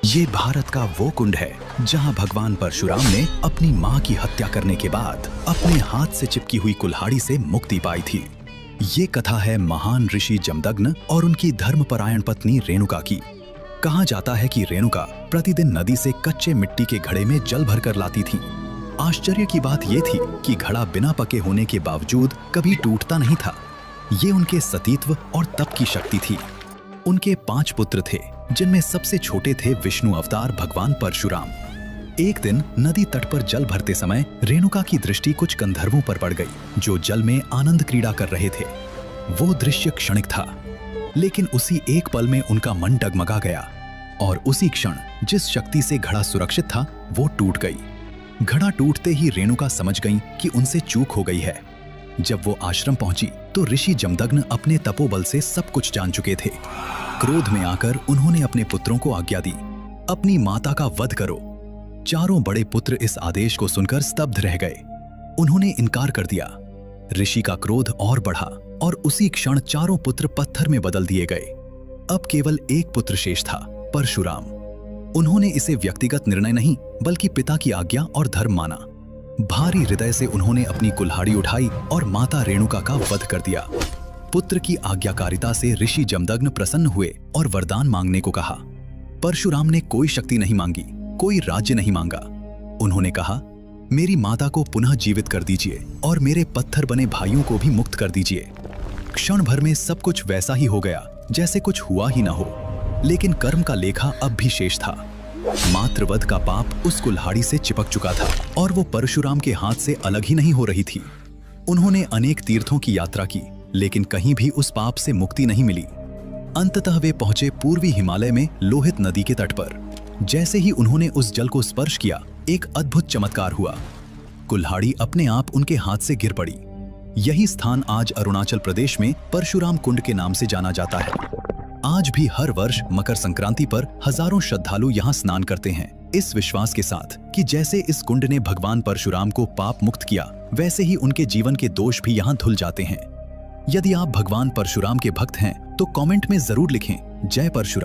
ये भारत का वो कुंड है जहां भगवान परशुराम ने अपनी मां की हत्या करने के बाद अपने हाथ से चिपकी हुई कुल्हाड़ी से मुक्ति पाई थी। ये कथा है महान ऋषि जमदग्नि और उनकी धर्मपरायण पत्नी रेणुका की। कहा जाता है कि रेणुका प्रतिदिन नदी से कच्चे मिट्टी के घड़े में जल भरकर लाती थी। आश्चर्य की बात ये थी कि घड़ा बिना पके होने के बावजूद कभी टूटता नहीं था। ये उनके सतीत्व और तप की शक्ति थी। उनके 5 पुत्र थे, जिनमें सबसे छोटे थे विष्णु अवतार भगवान परशुराम। एक दिन नदी तट पर जल भरते समय रेणुका की दृष्टि कुछ गंधर्वों पर पड़ गई, जो जल में आनंद क्रीड़ा कर रहे थे। वो दृश्य क्षणिक था, लेकिन उसी एक पल में उनका मन डगमगा गया और उसी क्षण जिस शक्ति से घड़ा सुरक्षित था वो टूट गई। घड़ा टूटते ही रेणुका समझ गई कि उनसे चूक हो गई है। जब वो आश्रम पहुंची तो ऋषि जमदग्नि अपने तपोबल से सब कुछ जान चुके थे। क्रोध में आकर उन्होंने अपने पुत्रों को आज्ञा दी, अपनी माता का वध करो। चारों बड़े पुत्र इस आदेश को सुनकर स्तब्ध रह गए। उन्होंने इनकार कर दिया। ऋषि का क्रोध और बढ़ा और उसी क्षण चारों पुत्र पत्थर में बदल दिए गए। अब केवल एक पुत्र शेष था, परशुराम। उन्होंने इसे व्यक्तिगत निर्णय नहीं बल्कि पिता की आज्ञा और धर्म माना। भारी हृदय से उन्होंने अपनी कुल्हाड़ी उठाई और माता रेणुका का वध कर दिया। पुत्र की आज्ञाकारिता से ऋषि जमदग्नि प्रसन्न हुए और वरदान मांगने को कहा। परशुराम ने कोई शक्ति नहीं मांगी, कोई राज्य नहीं मांगा। उन्होंने कहा, मेरी माता को पुनः जीवित कर दीजिए और मेरे पत्थर बने भाइयों को भी मुक्त कर दीजिए। क्षण भर में सब कुछ वैसा ही हो गया जैसे कुछ हुआ ही न हो, लेकिन कर्म का लेखा अब भी शेष था। मातृवध का पाप उस कुल्हाड़ी से चिपक चुका था और वो परशुराम के हाथ से अलग ही नहीं हो रही थी। उन्होंने अनेक तीर्थों की यात्रा की, लेकिन कहीं भी उस पाप से मुक्ति नहीं मिली। अंततः वे पहुंचे पूर्वी हिमालय में लोहित नदी के तट पर। जैसे ही उन्होंने उस जल को स्पर्श किया, एक अद्भुत चमत्कार हुआ। कुल्हाड़ी अपने आप उनके हाथ से गिर पड़ी। यही स्थान आज अरुणाचल प्रदेश में परशुराम कुंड के नाम से जाना जाता है। आज भी हर वर्ष मकर संक्रांति पर हजारों श्रद्धालु यहाँ स्नान करते हैं, इस विश्वास के साथ कि जैसे इस कुंड ने भगवान परशुराम को पाप मुक्त किया, वैसे ही उनके जीवन के दोष भी यहाँ धुल जाते हैं। यदि आप भगवान परशुराम के भक्त हैं तो कमेंट में जरूर लिखें, जय परशुराम।